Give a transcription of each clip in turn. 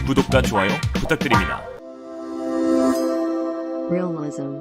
구독과 좋아요 부탁드립니다.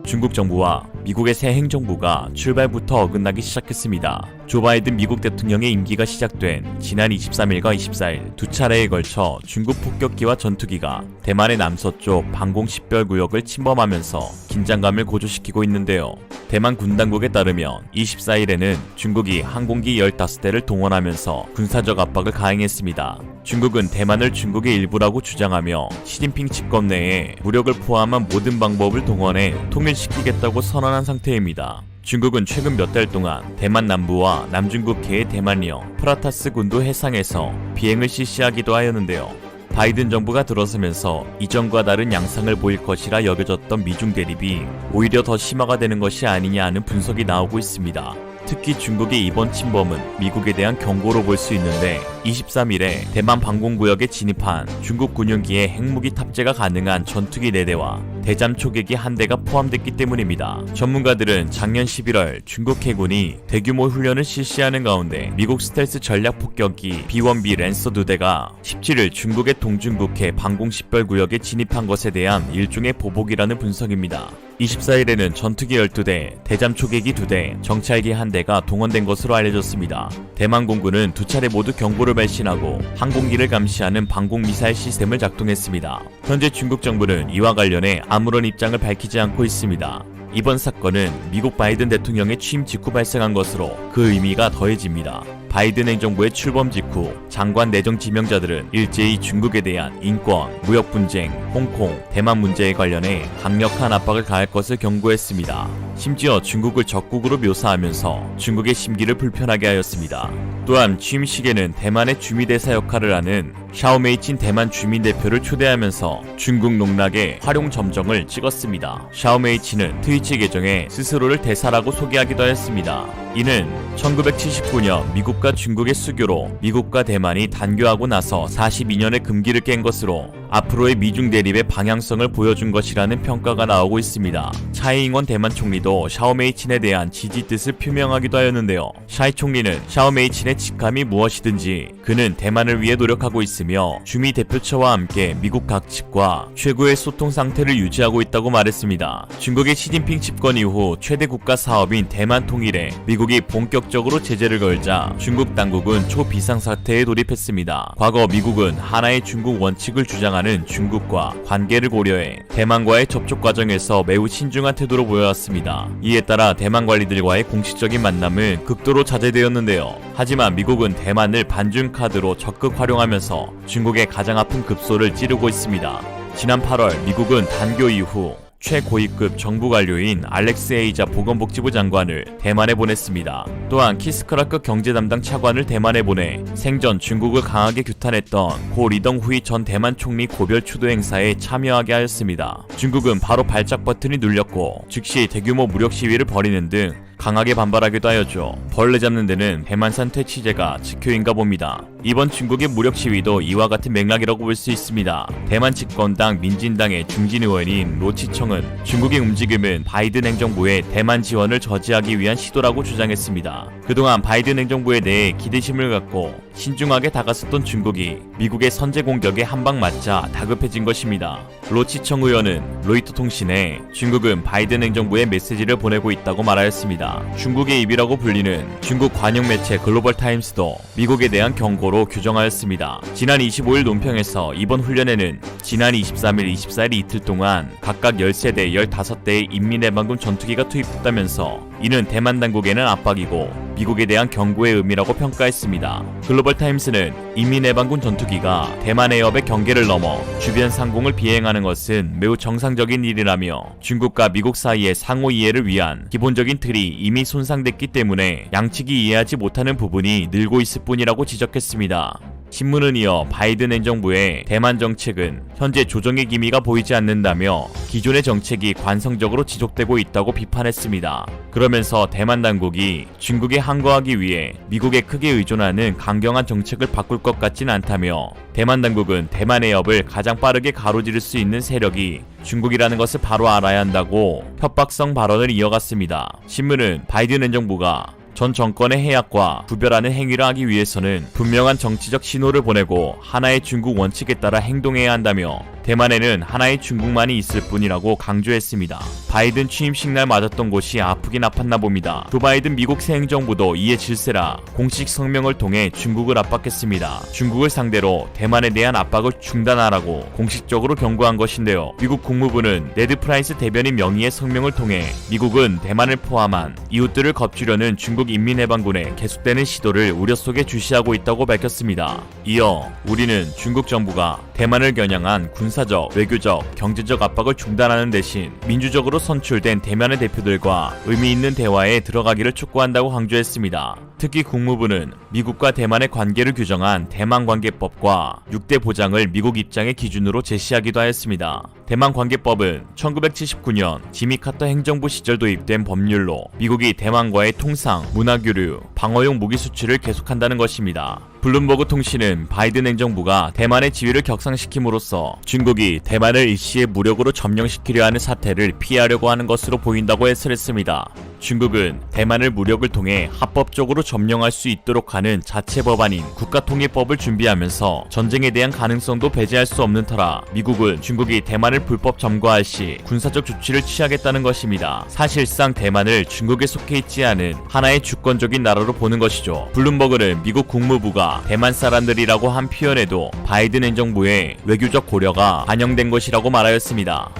중국 정부와 미국의 새 행정부가 출발부터 어긋나기 시작했습니다. 조 바이든 미국 대통령의 임기가 시작된 지난 23일과 24일 두 차례에 걸쳐 중국 폭격기와 전투기가 대만의 남서쪽 방공 식별구역을 침범하면서 긴장감을 고조시키고 있는데요. 대만 군 당국에 따르면 24일에는 중국이 항공기 15대를 동원하면서 군사적 압박을 가행했습니다. 중국은 대만을 중국의 일부라고 주장하며 시진핑 집권 내에 무력을 포함한 모든 방법을 동원해 통일시키겠다고 선언한 상태입니다. 중국은 최근 몇 달 동안 대만 남부와 남중국해의 대만령 프라타스 군도 해상에서 비행을 실시하기도 하였는데요. 바이든 정부가 들어서면서 이전과 다른 양상을 보일 것이라 여겨졌던 미중 대립이 오히려 더 심화가 되는 것이 아니냐 하는 분석이 나오고 있습니다. 특히 중국의 이번 침범은 미국에 대한 경고로 볼 수 있는데 23일에 대만 방공구역에 진입한 중국 군용기에 핵무기 탑재가 가능한 전투기 4대와 대잠 초계기 1대가 포함됐기 때문입니다. 전문가들은 작년 11월 중국 해군이 대규모 훈련을 실시하는 가운데 미국 스텔스 전략 폭격기 B-1B 랜서 2대가 17일 중국의 동중국해 방공식별구역에 진입한 것에 대한 일종의 보복이라는 분석입니다. 24일에는 전투기 12대, 대잠 초계기 2대, 정찰기 1대가 동원된 것으로 알려졌습니다. 대만 공군은 두 차례 모두 경보를 발신하고 항공기를 감시하는 방공미사일 시스템을 작동했습니다. 현재 중국 정부는 이와 관련해 아무런 입장을 밝히지 않고 있습니다. 이번 사건은 미국 바이든 대통령의 취임 직후 발생한 것으로 그 의미가 더해집니다. 바이든 행정부의 출범 직후 장관 내정 지명자들은 일제히 중국에 대한 인권, 무역 분쟁, 홍콩, 대만 문제에 관련해 강력한 압박을 가할 것을 경고했습니다. 심지어 중국을 적국으로 묘사하면서 중국의 심기를 불편하게 하였습니다. 또한 취임식에는 대만의 주미대사 역할을 하는 샤오메이친 대만 주민대표를 초대하면서 중국 농락의 활용 점정을 찍었습니다. 샤오메이친은 트위치 계정에 스스로를 대사라고 소개하기도 하였습니다. 이는 1979년 미국과 중국의 수교로 미국과 대만이 단교하고 나서 42년의 금기를 깬 것으로 앞으로의 미중 대립의 방향성을 보여준 것이라는 평가가 나오고 있습니다. 차이잉원 대만 총리도 샤오메이친에 대한 지지 뜻을 표명하기도 하였는데요. 샤이 총리는 샤오메이친의 직함이 무엇이든지 그는 대만을 위해 노력하고 있으며 주미 대표처와 함께 미국 각 측과 최고의 소통 상태를 유지하고 있다고 말했습니다. 중국의 시진핑 집권 이후 최대 국가 사업인 대만 통일에 미국이 본격적으로 제재를 걸자 중국 당국은 초비상사태에 돌입했습니다. 과거 미국은 하나의 중국 원칙을 주장하는 중국과 관계를 고려해 대만과의 접촉 과정에서 매우 신중한 태도로 보여왔습니다. 이에 따라 대만 관리들과의 공식적인 만남은 극도로 자제되었는데요. 하지만 미국은 대만을 반중 카드로 적극 활용하면서 중국의 가장 아픈 급소를 찌르고 있습니다. 지난 8월 미국은 단교 이후 최고위급 정부 관료인 알렉스 에이자 보건복지부 장관을 대만에 보냈습니다. 또한 키스크라크 경제담당 차관을 대만에 보내 생전 중국을 강하게 규탄했던 고 리덩후이 전 대만 총리 고별 추도 행사에 참여하게 하였습니다. 중국은 바로 발작 버튼이 눌렸고 즉시 대규모 무력 시위를 벌이는 등 강하게 반발하기도 하였죠. 벌레 잡는 데는 대만산 퇴치제가 직효인가 봅니다. 이번 중국의 무력 시위도 이와 같은 맥락이라고 볼 수 있습니다. 대만 집권당 민진당의 중진 의원인 로치청은 중국의 움직임은 바이든 행정부의 대만 지원을 저지하기 위한 시도라고 주장했습니다. 그동안 바이든 행정부에 대해 기대심을 갖고 신중하게 다가섰던 중국이 미국의 선제 공격에 한방 맞자 다급해진 것입니다. 로치청 의원은 로이터 통신에 중국은 바이든 행정부에 메시지를 보내고 있다고 말하였습니다. 중국의 입이라고 불리는 중국 관영 매체 글로벌 타임스도 미국에 대한 경고로 규정하였습니다. 지난 25일 논평에서 이번 훈련에는 지난 23일, 24일 이틀 동안 각각 13대, 15대의 인민해방군 전투기가 투입됐다면서 이는 대만 당국에는 압박이고 미국에 대한 경고의 의미라고 평가했습니다. 글로벌 타임스는 인민해방군 전투기가 대만 해협의 경계를 넘어 주변 상공을 비행하는 것은 매우 정상적인 일이라며 중국과 미국 사이의 상호 이해를 위한 기본적인 틀이 이미 손상됐기 때문에 양측이 이해하지 못하는 부분이 늘고 있을 뿐이라고 지적했습니다. 신문은 이어 바이든 행정부의 대만 정책은 현재 조정의 기미가 보이지 않는다며 기존의 정책이 관성적으로 지속되고 있다고 비판했습니다. 그러면서 대만 당국이 중국에 항거하기 위해 미국에 크게 의존하는 강경한 정책을 바꿀 것 같진 않다며 대만 당국은 대만 해협을 가장 빠르게 가로지를 수 있는 세력이 중국이라는 것을 바로 알아야 한다고 협박성 발언을 이어갔습니다. 신문은 바이든 행정부가 전 정권의 해악과 구별하는 행위를 하기 위해서는 분명한 정치적 신호를 보내고 하나의 중국 원칙에 따라 행동해야 한다며 대만에는 하나의 중국만이 있을 뿐이라고 강조했습니다. 바이든 취임식 날 맞았던 곳이 아프긴 아팠나 봅니다. 조 바이든 미국 새 행정부도 이에 질세라 공식 성명을 통해 중국을 압박했습니다. 중국을 상대로 대만에 대한 압박을 중단하라고 공식적으로 경고한 것인데요. 미국 국무부는 네드 프라이스 대변인 명의의 성명을 통해 미국은 대만을 포함한 이웃들을 겁주려는 중국 인민해방군의 계속되는 시도를 우려 속에 주시하고 있다고 밝혔습니다. 이어 우리는 중국 정부가 대만을 겨냥한 군사적, 외교적, 경제적 압박을 중단하는 대신 민주적으로 선출된 대만의 대표들과 의미 있는 대화에 들어가기를 촉구한다고 강조했습니다. 특히 국무부는 미국과 대만의 관계를 규정한 대만관계법과 6대 보장을 미국 입장의 기준으로 제시하기도 하였습니다. 대만관계법은 1979년 지미 카터 행정부 시절 도입된 법률로 미국이 대만과의 통상, 문화교류, 방어용 무기 수출을 계속한다는 것입니다. 블룸버그 통신은 바이든 행정부가 대만의 지위를 격상시킴으로써 중국이 대만을 일시에 무력으로 점령시키려 하는 사태를 피하려고 하는 것으로 보인다고 해설했습니다. 중국은 대만을 무력을 통해 합법적으로 점령할 수 있도록 하는 자체 법안인 국가통일법을 준비하면서 전쟁에 대한 가능성도 배제할 수 없는 터라 미국은 중국이 대만을 불법 점거할 시 군사적 조치를 취하겠다는 것입니다. 사실상 대만을 중국에 속해 있지 않은 하나의 주권적인 나라로 보는 것이죠. 블룸버그는 미국 국무부가 대만 사람들이라고 한 표현에도 바이든 행정부의 외교적 고려가 반영된 것이라고 말하였습니다.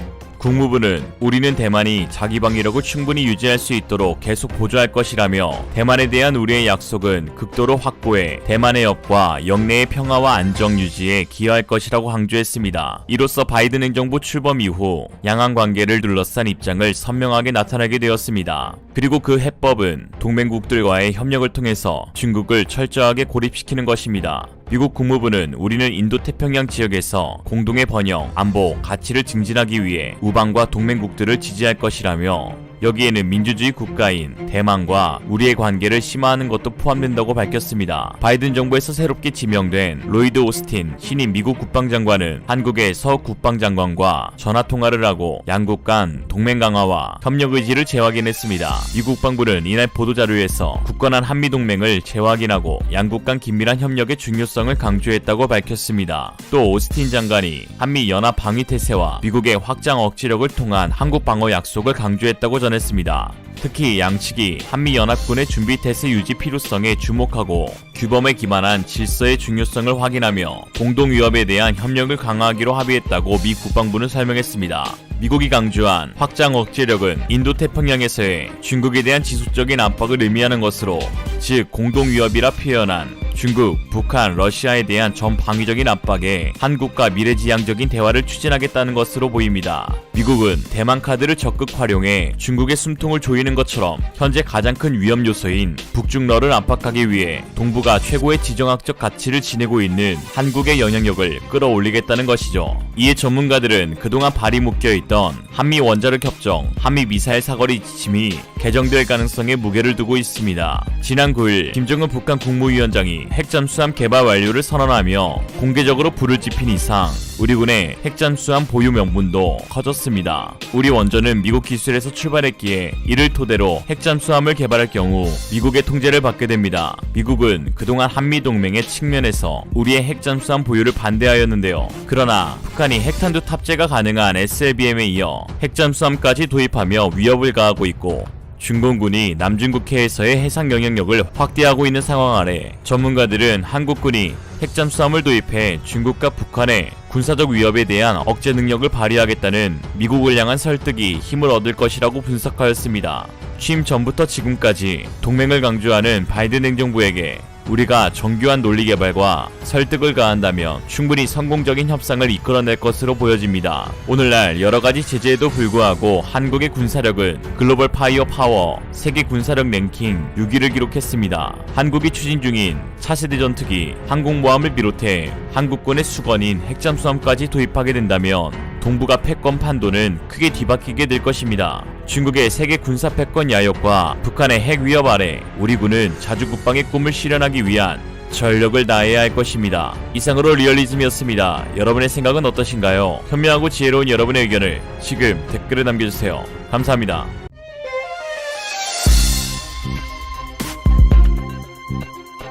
국무부는 우리는 대만이 자기 방위력을 충분히 유지할 수 있도록 계속 보조할 것이라며 대만에 대한 우리의 약속은 극도로 확고해 대만의 역과 영내의 평화와 안정 유지에 기여할 것이라고 강조했습니다. 이로써 바이든 행정부 출범 이후 양안 관계를 둘러싼 입장을 선명하게 나타내게 되었습니다. 그리고 그 해법은 동맹국들과의 협력을 통해서 중국을 철저하게 고립시키는 것입니다. 미국 국무부는 우리는 인도태평양 지역에서 공동의 번영, 안보, 가치를 증진하기 위해 우방과 동맹국들을 지지할 것이라며 여기에는 민주주의 국가인 대만과 우리의 관계를 심화하는 것도 포함된다고 밝혔습니다. 바이든 정부에서 새롭게 지명된 로이드 오스틴 신임 미국 국방장관은 한국의 서 국방장관과 전화통화를 하고 양국 간 동맹 강화와 협력 의지를 재확인했습니다. 미국 국방부는 이날 보도자료에서 굳건한 한미동맹을 재확인하고 양국 간 긴밀한 협력의 중요성을 강조했다고 밝혔습니다. 또 오스틴 장관이 한미연합 방위태세와 미국의 확장 억지력을 통한 한국 방어 약속을 강조했다고 전했습니다. 특히 양측이 한미연합군의 준비태세 유지 필요성에 주목하고 규범에 기반한 질서의 중요성을 확인하며 공동위협에 대한 협력을 강화하기로 합의했다고 미 국방부는 설명했습니다. 미국이 강조한 확장 억제력은 인도태평양에서의 중국에 대한 지속적인 압박을 의미하는 것으로, 즉 공동위협이라 표현한 중국, 북한, 러시아에 대한 전방위적인 압박에 한국과 미래지향적인 대화를 추진하겠다는 것으로 보입니다. 미국은 대만 카드를 적극 활용해 중국의 숨통을 조이는 것처럼 현재 가장 큰 위험 요소인 북중러를 압박하기 위해 동북아 최고의 지정학적 가치를 지니고 있는 한국의 영향력을 끌어올리겠다는 것이죠. 이에 전문가들은 그동안 발이 묶여있던 한미 원자력 협정, 한미 미사일 사거리 지침이 개정될 가능성에 무게를 두고 있습니다. 지난 9일 김정은 북한 국무위원장이 핵잠수함 개발 완료를 선언하며 공개적으로 불을 지핀 이상 우리 군의 핵잠수함 보유 명분도 커졌습니다. 우리 원전은 미국 기술에서 출발했기에 이를 토대로 핵잠수함을 개발할 경우 미국의 통제를 받게 됩니다. 미국은 그동안 한미동맹의 측면에서 우리의 핵잠수함 보유를 반대하였는데요. 그러나 북한이 핵탄두 탑재가 가능한 SLBM에 이어 핵잠수함까지 도입하며 위협을 가하고 있고 중공군이 남중국해에서의 해상 영향력을 확대하고 있는 상황 아래 전문가들은 한국군이 핵잠수함을 도입해 중국과 북한의 군사적 위협에 대한 억제 능력을 발휘하겠다는 미국을 향한 설득이 힘을 얻을 것이라고 분석하였습니다. 취임 전부터 지금까지 동맹을 강조하는 바이든 행정부에게 우리가 정교한 논리 개발과 설득을 가한다면 충분히 성공적인 협상을 이끌어낼 것으로 보여집니다. 오늘날 여러가지 제재에도 불구하고 한국의 군사력은 글로벌 파이어 파워 세계 군사력 랭킹 6위를 기록했습니다. 한국이 추진 중인 차세대 전투기, 항공모함을 비롯해 한국군의 수건인 핵잠수함까지 도입하게 된다면 동북아 패권 판도는 크게 뒤바뀌게 될 것입니다. 중국의 세계 군사 패권 야욕과 북한의 핵 위협 아래 우리 군은 자주국방의 꿈을 실현하기 위한 전력을 다해야 할 것입니다. 이상으로 리얼리즘이었습니다. 여러분의 생각은 어떠신가요? 현명하고 지혜로운 여러분의 의견을 지금 댓글에 남겨주세요. 감사합니다.